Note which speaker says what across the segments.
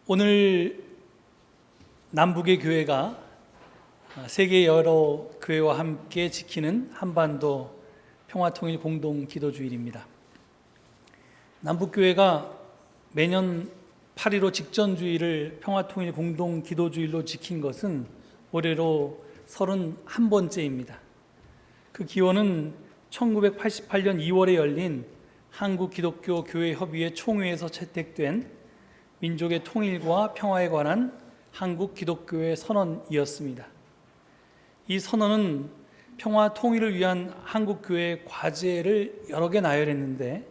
Speaker 1: 오늘 남북의 교회가 세계 여러 교회와 함께 지키는 한반도 평화통일 공동기도주일입니다. 남북교회가 매년 8.15 직전주의를 평화통일 공동기도주일로 지킨 것은 올해로 31번째입니다. 그 기원은 1988년 2월에 열린 한국기독교교회협의회 총회에서 채택된 민족의 통일과 평화에 관한 한국기독교회 선언이었습니다. 이 선언은 평화 통일을 위한 한국교회의 과제를 여러 개 나열했는데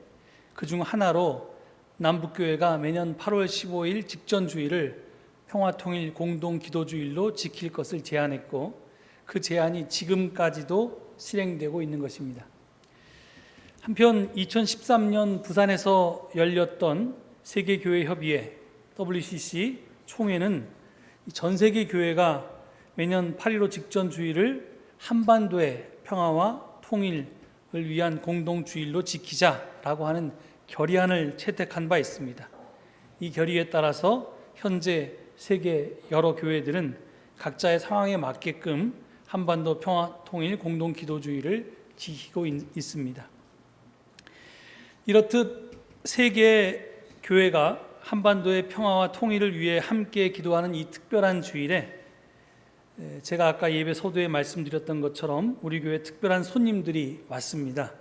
Speaker 1: 그중 하나로 남북교회가 매년 8월 15일 직전주의를 평화통일 공동기도주일로 지킬 것을 제안했고 그 제안이 지금까지도 실행되고 있는 것입니다. 한편 2013년 부산에서 열렸던 세계교회협의회 WCC 총회는 전 세계 교회가 매년 8.15 직전주의를 한반도의 평화와 통일을 위한 공동주일로 지키자라고 하는 결의안을 채택한 바 있습니다. 이 결의에 따라서 현재 세계 여러 교회들은 각자의 상황에 맞게끔 한반도 평화 통일 공동기도주의를 지키고 있습니다. 이렇듯 세계 교회가 한반도의 평화와 통일을 위해 함께 기도하는 이 특별한 주일에 제가 아까 예배 서두에 말씀드렸던 것처럼 우리 교회 특별한 손님들이 왔습니다.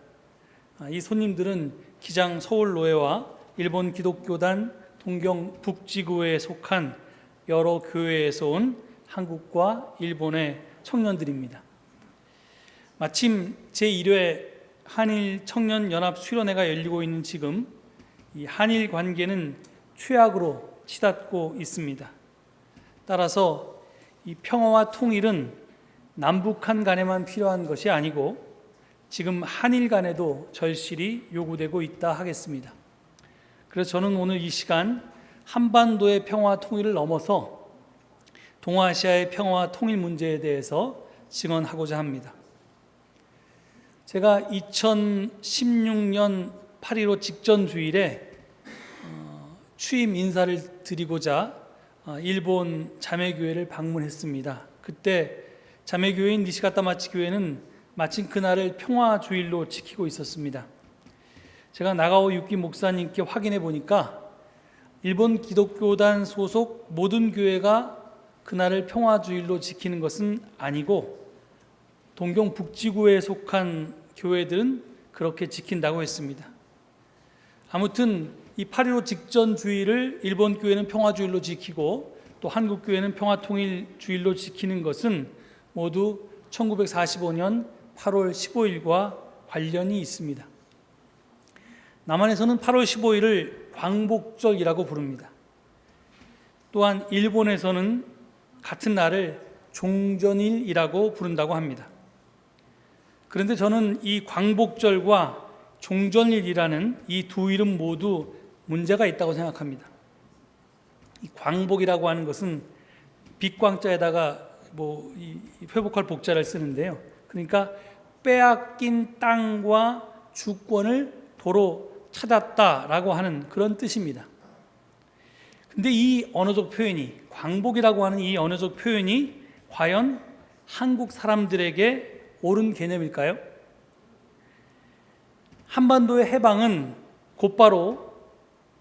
Speaker 1: 이 손님들은 기장 서울노회와 일본 기독교단 동경 북지구에 속한 여러 교회에서 온 한국과 일본의 청년들입니다. 마침 제1회 한일 청년연합 수련회가 열리고 있는 지금 이 한일 관계는 최악으로 치닫고 있습니다. 따라서 이 평화와 통일은 남북한 간에만 필요한 것이 아니고 지금 한일 간에도 절실히 요구되고 있다 하겠습니다. 그래서 저는 오늘 이 시간 한반도의 평화 통일을 넘어서 동아시아의 평화 통일 문제에 대해서 증언하고자 합니다. 제가 2016년 8.15 직전 주일에 취임 인사를 드리고자 일본 자매교회를 방문했습니다. 그때 자매교회인 니시가타마치 교회는 마침 그날을 평화주일로 지키고 있었습니다. 제가 나가오 유키 목사님께 확인해 보니까 일본 기독교단 소속 모든 교회가 그날을 평화주일로 지키는 것은 아니고 동경 북지구에 속한 교회들은 그렇게 지킨다고 했습니다. 아무튼 이 8.15 직전 주일을 일본 교회는 평화주일로 지키고 또 한국 교회는 평화통일주일로 지키는 것은 모두 1945년 8월 15일과 관련이 있습니다. 남한에서는 8월 15일을 광복절이라고 부릅니다. 또한 일본에서는 같은 날을 종전일이라고 부른다고 합니다. 그런데 저는 이 광복절과 종전일이라는 이 두 이름 모두 문제가 있다고 생각합니다. 이 광복이라고 하는 것은 빛광자에다가 이 회복할 복자를 쓰는데요. 그러니까 빼앗긴 땅과 주권을 도로 찾았다라고 하는 그런 뜻입니다. 근데 이 언어적 표현이 광복이라고 하는 이 언어적 표현이 과연 한국 사람들에게 옳은 개념일까요? 한반도의 해방은 곧바로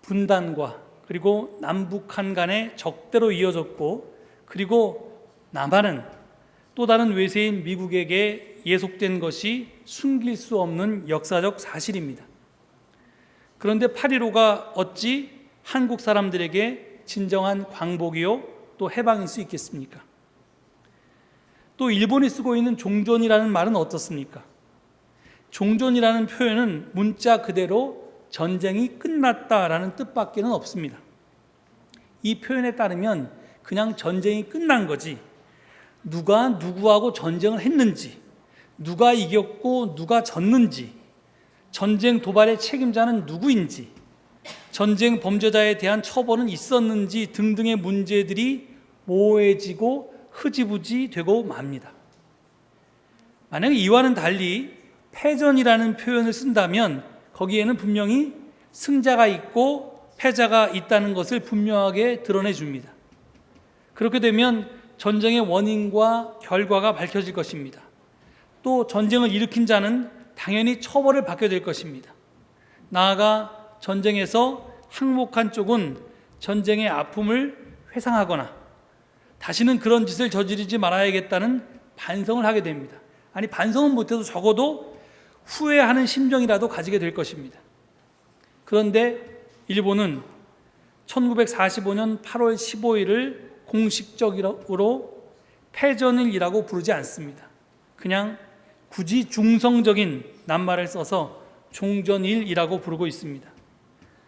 Speaker 1: 분단과 그리고 남북한 간의 적대로 이어졌고 그리고 남한은 또 다른 외세인 미국에게 예속된 것이 숨길 수 없는 역사적 사실입니다. 그런데 8.15가 어찌 한국 사람들에게 진정한 광복이요 또 해방일 수 있겠습니까? 또 일본이 쓰고 있는 종전이라는 말은 어떻습니까? 종전이라는 표현은 문자 그대로 전쟁이 끝났다라는 뜻밖에는 없습니다. 이 표현에 따르면 그냥 전쟁이 끝난 거지 누가 누구하고 전쟁을 했는지 누가 이겼고 누가 졌는지 전쟁 도발의 책임자는 누구인지 전쟁 범죄자에 대한 처벌은 있었는지 등등의 문제들이 모호해지고 흐지부지 되고 맙니다. 만약에 이와는 달리 패전이라는 표현을 쓴다면 거기에는 분명히 승자가 있고 패자가 있다는 것을 분명하게 드러내 줍니다. 그렇게 되면 전쟁의 원인과 결과가 밝혀질 것입니다. 또 전쟁을 일으킨 자는 당연히 처벌을 받게 될 것입니다. 나아가 전쟁에서 항복한 쪽은 전쟁의 아픔을 회상하거나 다시는 그런 짓을 저지르지 말아야겠다는 반성을 하게 됩니다. 아니, 반성은 못해도 적어도 후회하는 심정이라도 가지게 될 것입니다. 그런데 일본은 1945년 8월 15일을 공식적으로 패전일이라고 부르지 않습니다. 그냥 굳이 중성적인 낱말을 써서 종전일이라고 부르고 있습니다.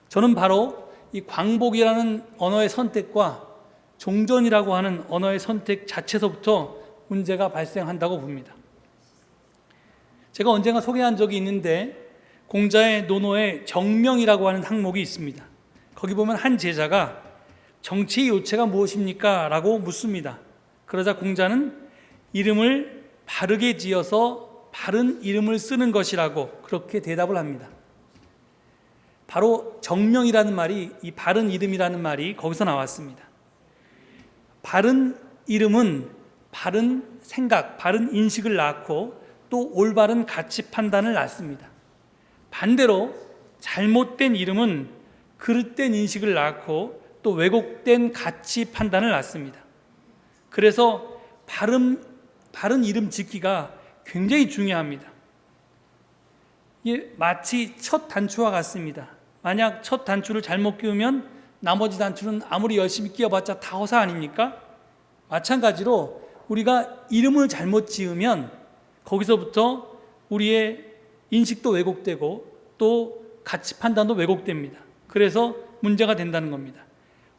Speaker 1: 저는 바로 이 광복이라는 언어의 선택과 종전이라고 하는 언어의 선택 자체에서부터 문제가 발생한다고 봅니다. 제가 언젠가 소개한 적이 있는데 공자의 논어에 정명이라고 하는 항목이 있습니다. 거기 보면 한 제자가 정치의 요체가 무엇입니까? 라고 묻습니다. 그러자 공자는 이름을 바르게 지어서 바른 이름을 쓰는 것이라고 그렇게 대답을 합니다. 바로 정명이라는 말이, 이 바른 이름이라는 말이 거기서 나왔습니다. 바른 이름은 바른 생각, 바른 인식을 낳고 또 올바른 가치 판단을 낳습니다. 반대로 잘못된 이름은 그릇된 인식을 낳고 또 왜곡된 가치 판단을 낳습니다. 그래서 바른 이름 짓기가 굉장히 중요합니다. 이게 마치 첫 단추와 같습니다. 만약 첫 단추를 잘못 끼우면 나머지 단추는 아무리 열심히 끼워봤자 다 허사 아닙니까? 마찬가지로 우리가 이름을 잘못 지으면 거기서부터 우리의 인식도 왜곡되고 또 가치 판단도 왜곡됩니다. 그래서 문제가 된다는 겁니다.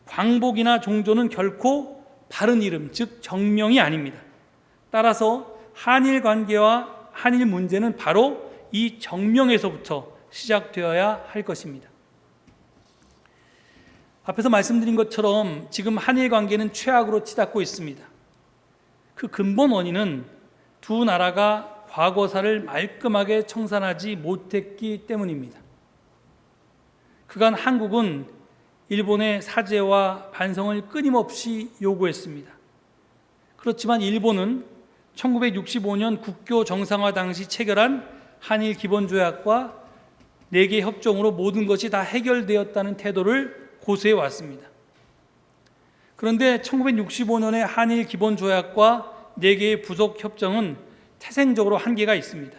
Speaker 1: 광복이나 종조는 결코 바른 이름, 즉 정명이 아닙니다. 따라서 한일 관계와 한일 문제는 바로 이 정명에서부터 시작되어야 할 것입니다. 앞에서 말씀드린 것처럼 지금 한일 관계는 최악으로 치닫고 있습니다. 그 근본 원인은 두 나라가 과거사를 말끔하게 청산하지 못했기 때문입니다. 그간 한국은 일본의 사죄와 반성을 끊임없이 요구했습니다. 그렇지만 일본은 1965년 국교 정상화 당시 체결한 한일 기본조약과 4개 협정으로 모든 것이 다 해결되었다는 태도를 고수해 왔습니다. 그런데 1965년의 한일 기본조약과 4개의 부속 협정은 태생적으로 한계가 있습니다.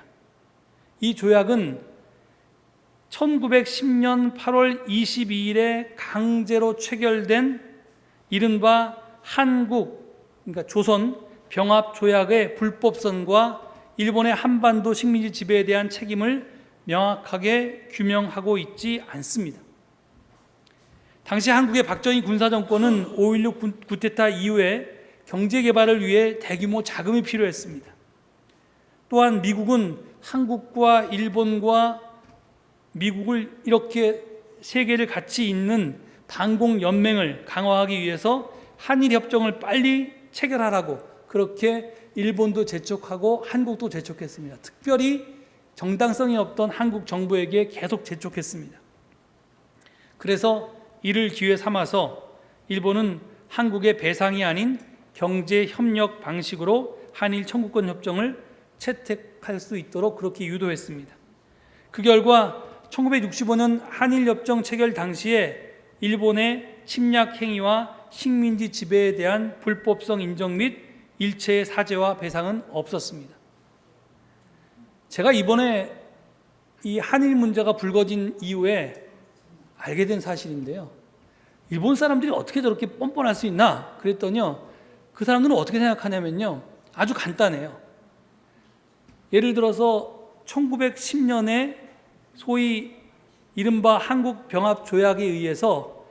Speaker 1: 이 조약은 1910년 8월 22일에 강제로 체결된 이른바 한국, 그러니까 조선 병합조약의 불법성과 일본의 한반도 식민지 지배에 대한 책임을 명확하게 규명하고 있지 않습니다. 당시 한국의 박정희 군사정권은 5.16 쿠데타 이후에 경제개발을 위해 대규모 자금이 필요했습니다. 또한 미국은 한국과 일본과 미국을 이렇게 세계를 같이 잇는 반공연맹을 강화하기 위해서 한일협정을 빨리 체결하라고 그렇게 일본도 재촉하고 한국도 재촉했습니다. 특별히 정당성이 없던 한국 정부에게 계속 재촉했습니다. 그래서 이를 기회 삼아서 일본은 한국의 배상이 아닌 경제협력 방식으로 한일 청구권 협정을 채택할 수 있도록 그렇게 유도했습니다. 그 결과 1965년 한일협정 체결 당시에 일본의 침략 행위와 식민지 지배에 대한 불법성 인정 및 일체의 사죄와 배상은 없었습니다. 제가 이번에 이 한일 문제가 불거진 이후에 알게 된 사실인데요. 일본 사람들이 어떻게 저렇게 뻔뻔할 수 있나? 그랬더니요. 그 사람들은 어떻게 생각하냐면요. 아주 간단해요. 예를 들어서 1910년에 소위 이른바 한국병합조약에 의해서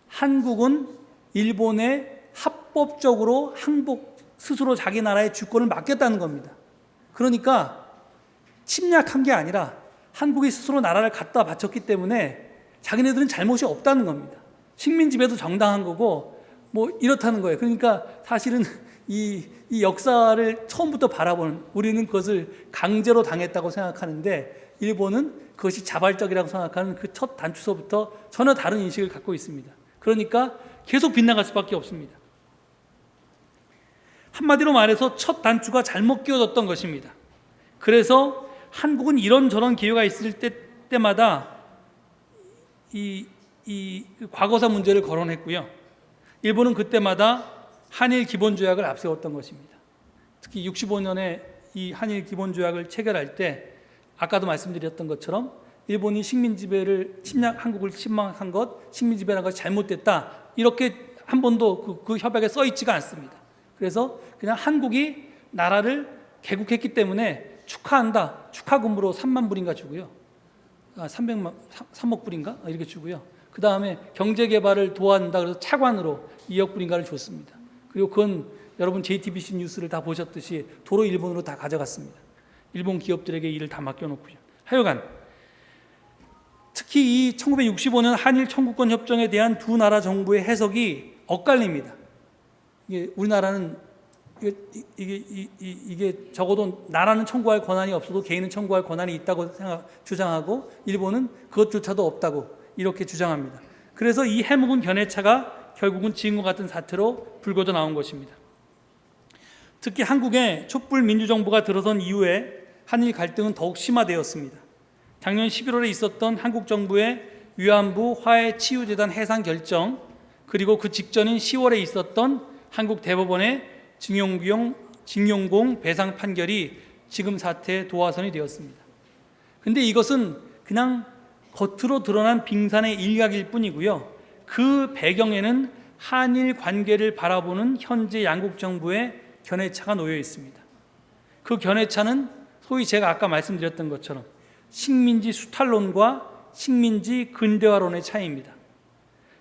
Speaker 1: 한국은 일본에 합법적으로 항복 스스로 자기 나라의 주권을 맡겼다는 겁니다. 그러니까 침략한 게 아니라 한국이 스스로 나라를 갖다 바쳤기 때문에 자기네들은 잘못이 없다는 겁니다. 식민지배도 정당한 거고 뭐 이렇다는 거예요. 그러니까 사실은 이 역사를 처음부터 바라보는, 우리는 그것을 강제로 당했다고 생각하는데 일본은 그것이 자발적이라고 생각하는 그 첫 단추서부터 전혀 다른 인식을 갖고 있습니다. 그러니까 계속 빗나갈 수밖에 없습니다. 한마디로 말해서 첫 단추가 잘못 끼워졌던 것입니다. 그래서 한국은 이런저런 기회가 있을 때마다 이 과거사 문제를 거론했고요. 일본은 그때마다 한일 기본조약을 앞세웠던 것입니다. 특히 65년에 이 한일 기본조약을 체결할 때 아까도 말씀드렸던 것처럼 일본이 한국을 침략한 것, 식민지배라는 것이 잘못됐다, 이렇게 한 번도 그 협약에 써 있지가 않습니다. 그래서 그냥 한국이 나라를 개국했기 때문에 축하한다, 축하금으로 3만 불인가 주고요, 3억 불인가 이렇게 주고요. 그 다음에 경제개발을 도와준다 그래서 차관으로 2억 불인가를 줬습니다. 그리고 그건 여러분 JTBC 뉴스를 다 보셨듯이 도로 일본으로 다 가져갔습니다. 일본 기업들에게 일을 다 맡겨놓고요. 하여간 특히 이 1965년 한일 청구권 협정에 대한 두 나라 정부의 해석이 엇갈립니다. 이게 우리나라는 이게 적어도 나라는 청구할 권한이 없어도 개인은 청구할 권한이 있다고 주장하고, 일본은 그것조차도 없다고 이렇게 주장합니다. 그래서 이 해묵은 견해차가 결국은 지금과 같은 사태로 불거져 나온 것입니다. 특히 한국의 촛불 민주정부가 들어선 이후에 한일 갈등은 더욱 심화되었습니다. 작년 11월에 있었던 한국 정부의 위안부 화해치유재단 해산 결정, 그리고 그 직전인 10월에 있었던 한국 대법원의 징용공 배상 판결이 지금 사태의 도화선이 되었습니다. 그런데 이것은 그냥 겉으로 드러난 빙산의 일각일 뿐이고요. 그 배경에는 한일 관계를 바라보는 현재 양국 정부의 견해차가 놓여 있습니다. 그 견해차는 소위 제가 아까 말씀드렸던 것처럼 식민지 수탈론과 식민지 근대화론의 차이입니다.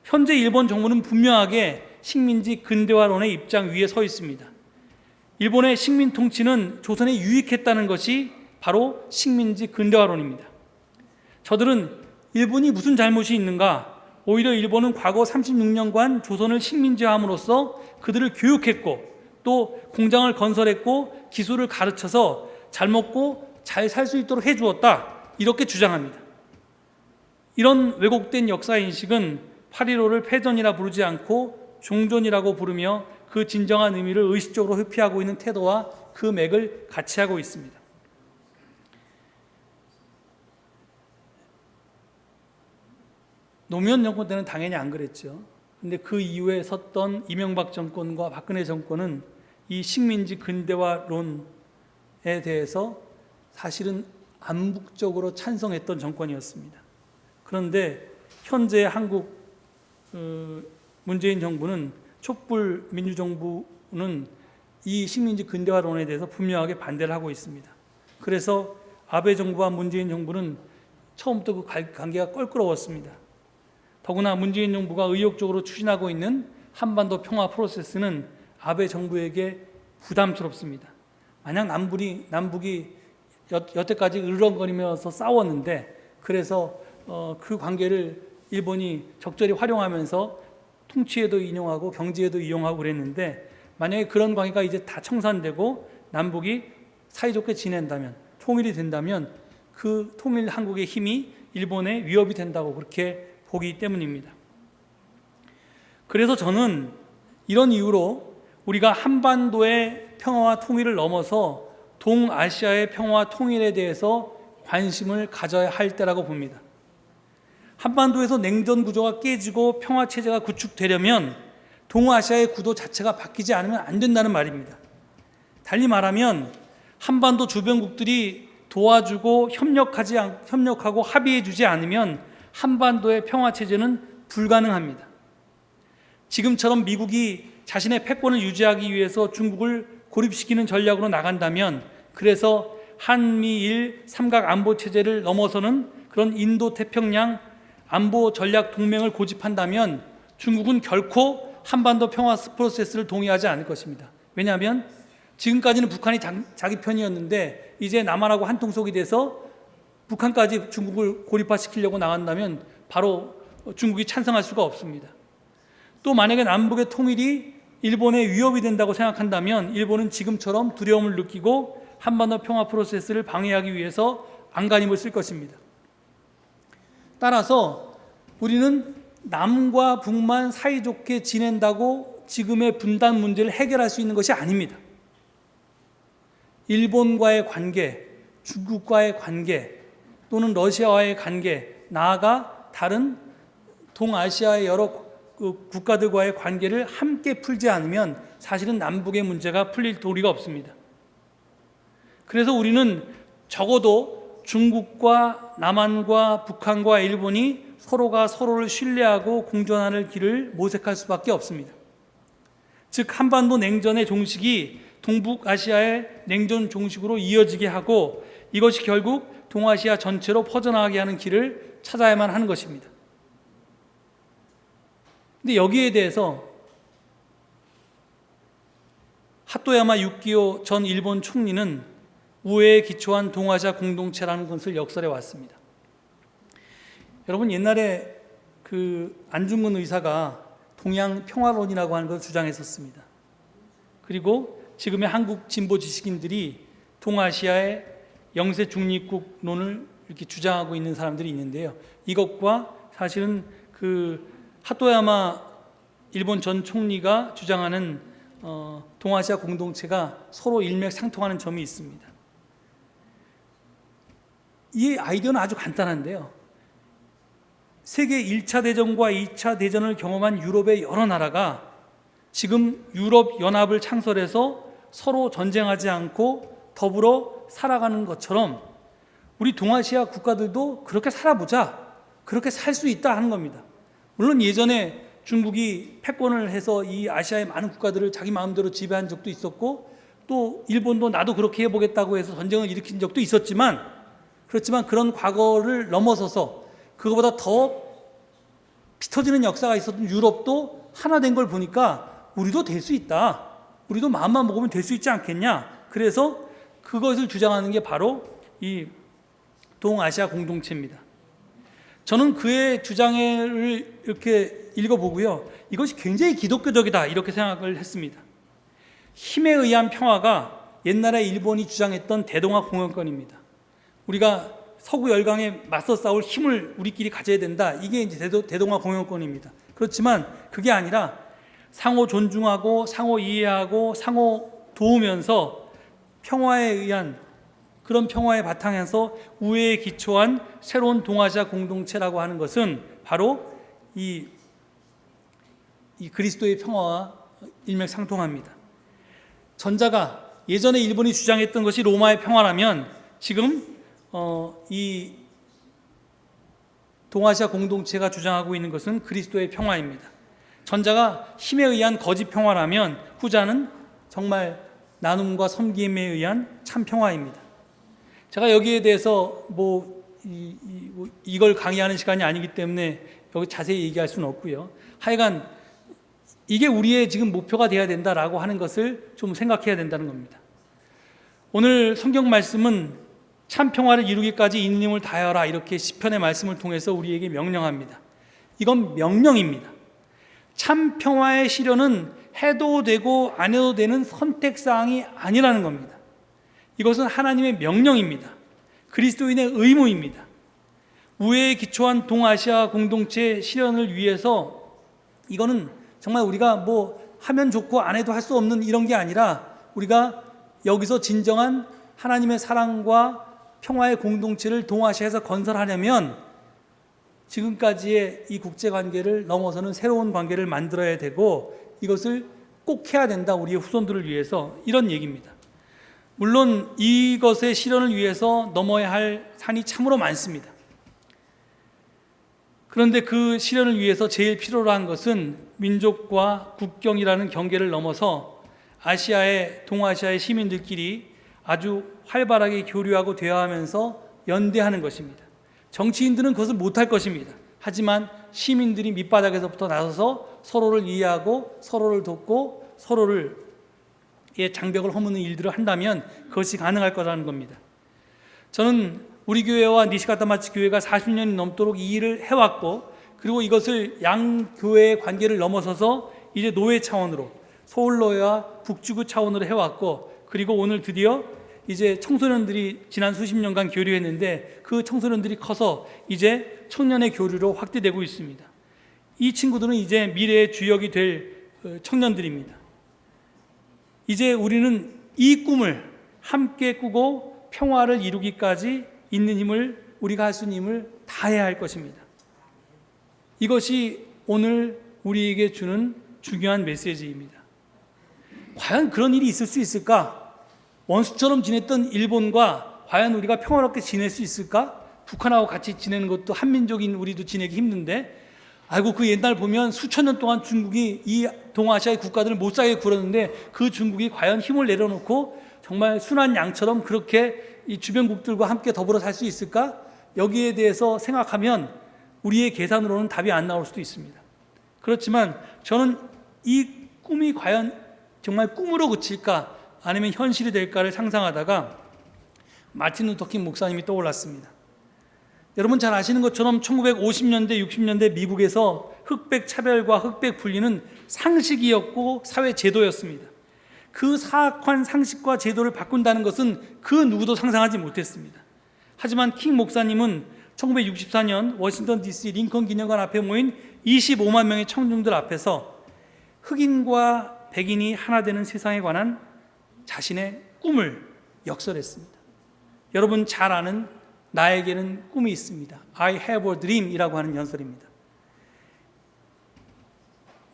Speaker 1: 현재 일본 정부는 분명하게 식민지 근대화론의 입장 위에 서 있습니다. 일본의 식민 통치는 조선에 유익했다는 것이 바로 식민지 근대화론입니다. 저들은 일본이 무슨 잘못이 있는가, 오히려 일본은 과거 36년간 조선을 식민지화함으로써 그들을 교육했고 또 공장을 건설했고 기술을 가르쳐서 잘 먹고 잘 살 수 있도록 해주었다, 이렇게 주장합니다. 이런 왜곡된 역사인식은 8.15를 패전이라 부르지 않고 종전이라고 부르며 그 진정한 의미를 의식적으로 회피하고 있는 태도와 그 맥을 같이 하고 있습니다. 노무현 정권 때는 당연히 안 그랬죠. 근데 그 이후에 섰던 이명박 정권과 박근혜 정권은 이 식민지 근대화론에 대해서 사실은 암묵적으로 찬성했던 정권이었습니다. 그런데 현재 한국 문재인 정부는, 촛불 민주정부는 이 식민지 근대화론에 대해서 분명하게 반대를 하고 있습니다. 그래서 아베 정부와 문재인 정부는 처음부터 그 관계가 껄끄러웠습니다. 더구나 문재인 정부가 의욕적으로 추진하고 있는 한반도 평화 프로세스는 아베 정부에게 부담스럽습니다. 만약 남북이 여태까지 으르렁거리면서 싸웠는데, 그래서 그 관계를 일본이 적절히 활용하면서 통치에도 인용하고 경제에도 이용하고 그랬는데, 만약에 그런 관계가 이제 다 청산되고 남북이 사이좋게 지낸다면, 통일이 된다면 그 통일 한국의 힘이 일본에 위협이 된다고 그렇게 보기 때문입니다. 그래서 저는 이런 이유로 우리가 한반도의 평화와 통일을 넘어서 동아시아의 평화와 통일에 대해서 관심을 가져야 할 때라고 봅니다. 한반도에서 냉전 구조가 깨지고 평화 체제가 구축되려면 동아시아의 구도 자체가 바뀌지 않으면 안 된다는 말입니다. 달리 말하면 한반도 주변국들이 도와주고 협력하고 합의해주지 않으면 한반도의 평화 체제는 불가능합니다. 지금처럼 미국이 자신의 패권을 유지하기 위해서 중국을 고립시키는 전략으로 나간다면, 그래서 한미일 삼각 안보 체제를 넘어서는 그런 인도 태평양 안보 전략 동맹을 고집한다면 중국은 결코 한반도 평화 프로세스를 동의하지 않을 것입니다. 왜냐하면 지금까지는 북한이 자기 편이었는데 이제 남한하고 한통속이 돼서 북한까지 중국을 고립화시키려고 나간다면 바로 중국이 찬성할 수가 없습니다. 또 만약에 남북의 통일이 일본에 위협이 된다고 생각한다면 일본은 지금처럼 두려움을 느끼고 한반도 평화 프로세스를 방해하기 위해서 안간힘을 쓸 것입니다. 따라서 우리는 남과 북만 사이좋게 지낸다고 지금의 분단 문제를 해결할 수 있는 것이 아닙니다. 일본과의 관계, 중국과의 관계, 또는 러시아와의 관계, 나아가 다른 동아시아의 여러 국가들과의 관계를 함께 풀지 않으면 사실은 남북의 문제가 풀릴 도리가 없습니다. 그래서 우리는 적어도 중국과 남한과 북한과 일본이 서로가 서로를 신뢰하고 공존하는 길을 모색할 수밖에 없습니다. 즉 한반도 냉전의 종식이 동북아시아의 냉전 종식으로 이어지게 하고 이것이 결국 동아시아 전체로 퍼져나가게 하는 길을 찾아야만 하는 것입니다. 근데 여기에 대해서 하토야마 유키오 전 일본 총리는 우애에 기초한 동아시아 공동체라는 것을 역설해 왔습니다. 여러분, 옛날에 안중근 의사가 동양 평화론이라고 하는 것을 주장했었습니다. 그리고 지금의 한국 진보 지식인들이 동아시아의 영세 중립국론을 이렇게 주장하고 있는 사람들이 있는데요. 이것과 사실은 하토야마 일본 전 총리가 주장하는 동아시아 공동체가 서로 일맥상통하는 점이 있습니다. 이 아이디어는 아주 간단한데요. 세계 1차 대전과 2차 대전을 경험한 유럽의 여러 나라가 지금 유럽연합을 창설해서 서로 전쟁하지 않고 더불어 살아가는 것처럼 우리 동아시아 국가들도 그렇게 살아보자, 그렇게 살 수 있다 하는 겁니다. 물론 예전에 중국이 패권을 해서 이 아시아의 많은 국가들을 자기 마음대로 지배한 적도 있었고, 또 일본도 나도 그렇게 해보겠다고 해서 전쟁을 일으킨 적도 있었지만, 그렇지만 그런 과거를 넘어서서 그거보다 더 피 터지는 역사가 있었던 유럽도 하나 된 걸 보니까 우리도 될 수 있다, 우리도 마음만 먹으면 될 수 있지 않겠냐. 그래서 그것을 주장하는 게 바로 이 동아시아 공동체입니다. 저는 그의 주장을 이렇게 읽어보고요, 이것이 굉장히 기독교적이다 이렇게 생각을 했습니다. 힘에 의한 평화가 옛날에 일본이 주장했던 대동아 공영권입니다. 우리가 서구 열강에 맞서 싸울 힘을 우리끼리 가져야 된다, 이게 이제 대동아 공영권입니다. 그렇지만 그게 아니라 상호 존중하고 상호 이해하고 상호 도우면서 평화에 의한, 그런 평화의 바탕에서 우애에 기초한 새로운 동아시아 공동체라고 하는 것은 바로 이 그리스도의 평화와 일맥상통합니다. 전자가 예전에 일본이 주장했던 것이 로마의 평화라면 지금 이 동아시아 공동체가 주장하고 있는 것은 그리스도의 평화입니다. 전자가 힘에 의한 거짓 평화라면 후자는 정말 나눔과 섬김에 의한 참 평화입니다. 제가 여기에 대해서 이걸 강의하는 시간이 아니기 때문에 여기 자세히 얘기할 수는 없고요. 하여간 이게 우리의 지금 목표가 되어야 된다라고 하는 것을 좀 생각해야 된다는 겁니다. 오늘 성경 말씀은 참 평화를 이루기까지 있는 힘을 다하여라, 이렇게 시편의 말씀을 통해서 우리에게 명령합니다. 이건 명령입니다. 참 평화의 실현은 해도 되고 안 해도 되는 선택사항이 아니라는 겁니다. 이것은 하나님의 명령입니다. 그리스도인의 의무입니다. 우애에 기초한 동아시아 공동체 실현을 위해서 이거는 정말 우리가 하면 좋고 안 해도 할 수 없는 이런 게 아니라, 우리가 여기서 진정한 하나님의 사랑과 평화의 공동체를 동아시아에서 건설하려면 지금까지의 이 국제관계를 넘어서는 새로운 관계를 만들어야 되고, 이것을 꼭 해야 된다, 우리의 후손들을 위해서, 이런 얘기입니다. 물론 이것의 실현을 위해서 넘어야 할 산이 참으로 많습니다. 그런데 그 실현을 위해서 제일 필요로 한 것은 민족과 국경이라는 경계를 넘어서 동아시아의 시민들끼리 아주 활발하게 교류하고 대화하면서 연대하는 것입니다. 정치인들은 그것을 못할 것입니다. 하지만 시민들이 밑바닥에서부터 나서서 서로를 이해하고 서로를 돕고 서로를 장벽을 허무는 일들을 한다면 그것이 가능할 거라는 겁니다. 저는 우리 교회와 니시카타마치 교회가 40년이 넘도록 이 일을 해왔고, 그리고 이것을 양 교회의 관계를 넘어서서 이제 노회 차원으로, 서울노회와 북지구 차원으로 해왔고, 그리고 오늘 드디어 이제 청소년들이 지난 수십 년간 교류했는데 그 청소년들이 커서 이제 청년의 교류로 확대되고 있습니다. 이 친구들은 이제 미래의 주역이 될 청년들입니다. 이제 우리는 이 꿈을 함께 꾸고 평화를 이루기까지 있는 힘을, 우리가 할 수 있는 힘을 다해야 할 것입니다. 이것이 오늘 우리에게 주는 중요한 메시지입니다. 과연 그런 일이 있을 수 있을까? 원수처럼 지냈던 일본과 과연 우리가 평화롭게 지낼 수 있을까? 북한하고 같이 지내는 것도 한민족인 우리도 지내기 힘든데, 아이고 그 옛날 보면 수천 년 동안 중국이 이 동아시아의 국가들을 못 살게 굴었는데 그 중국이 과연 힘을 내려놓고 정말 순한 양처럼 그렇게 이 주변국들과 함께 더불어 살 수 있을까? 여기에 대해서 생각하면 우리의 계산으로는 답이 안 나올 수도 있습니다. 그렇지만 저는 이 꿈이 과연 정말 꿈으로 그칠까 아니면 현실이 될까를 상상하다가 마틴 루터 킹 목사님이 떠올랐습니다. 여러분 잘 아시는 것처럼 1950년대, 60년대 미국에서 흑백 차별과 흑백 분리는 상식이었고 사회 제도였습니다. 그 사악한 상식과 제도를 바꾼다는 것은 그 누구도 상상하지 못했습니다. 하지만 킹 목사님은 1964년 워싱턴 DC 링컨 기념관 앞에 모인 25만 명의 청중들 앞에서 흑인과 백인이 하나 되는 세상에 관한 자신의 꿈을 역설했습니다. 여러분 잘 아는 나에게는 꿈이 있습니다. I have a dream 이라고 하는 연설입니다.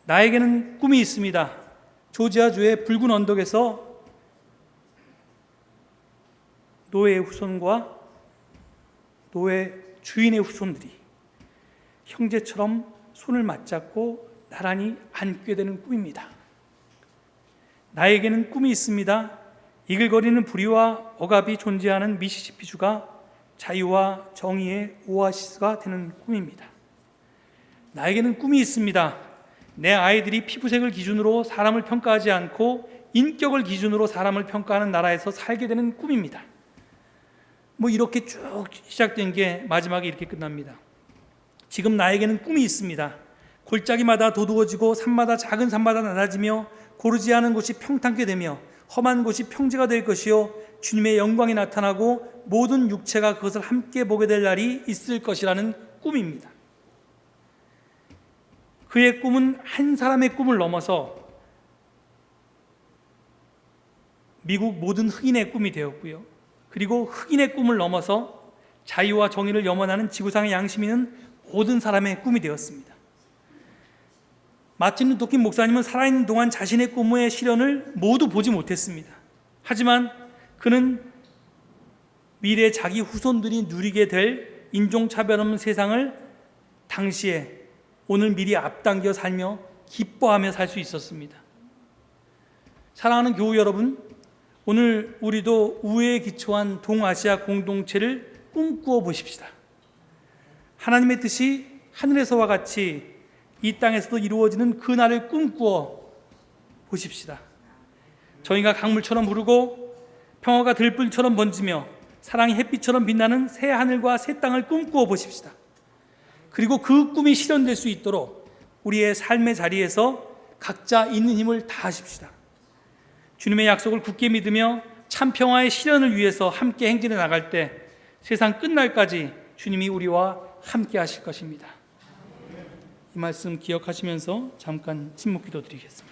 Speaker 1: 나에게는 꿈이 있습니다. 조지아주의 붉은 언덕에서 노예의 후손과 노예 주인의 후손들이 형제처럼 손을 맞잡고 나란히 앉게 되는 꿈입니다. 나에게는 꿈이 있습니다. 이글거리는 부리와 억압이 존재하는 미시시피주가 자유와 정의의 오아시스가 되는 꿈입니다. 나에게는 꿈이 있습니다. 내 아이들이 피부색을 기준으로 사람을 평가하지 않고 인격을 기준으로 사람을 평가하는 나라에서 살게 되는 꿈입니다. 이렇게 쭉 시작된 게 마지막에 이렇게 끝납니다. 지금 나에게는 꿈이 있습니다. 골짜기마다 도두어지고 산마다 작은 산마다 낮아지며 고르지 않은 곳이 평탄케 되며 험한 곳이 평지가 될 것이요 주님의 영광이 나타나고 모든 육체가 그것을 함께 보게 될 날이 있을 것이라는 꿈입니다. 그의 꿈은 한 사람의 꿈을 넘어서 미국 모든 흑인의 꿈이 되었고요. 그리고 흑인의 꿈을 넘어서 자유와 정의를 염원하는 지구상의 양심 있는 모든 사람의 꿈이 되었습니다. 마틴 루터 킹 목사님은 살아있는 동안 자신의 꿈의 실현을 모두 보지 못했습니다. 하지만 그는 미래 자기 후손들이 누리게 될 인종차별 없는 세상을 당시에 오늘 미리 앞당겨 살며 기뻐하며 살 수 있었습니다. 사랑하는 교우 여러분, 오늘 우리도 우애에 기초한 동아시아 공동체를 꿈꾸어 보십시다. 하나님의 뜻이 하늘에서와 같이 이 땅에서도 이루어지는 그 날을 꿈꾸어 보십시다. 정의가 강물처럼 흐르고 평화가 들불처럼 번지며 사랑이 햇빛처럼 빛나는 새 하늘과 새 땅을 꿈꾸어 보십시다. 그리고 그 꿈이 실현될 수 있도록 우리의 삶의 자리에서 각자 있는 힘을 다하십시다. 주님의 약속을 굳게 믿으며 참 평화의 실현을 위해서 함께 행진해 나갈 때 세상 끝날까지 주님이 우리와 함께 하실 것입니다. 이 말씀 기억하시면서 잠깐 침묵 기도 드리겠습니다.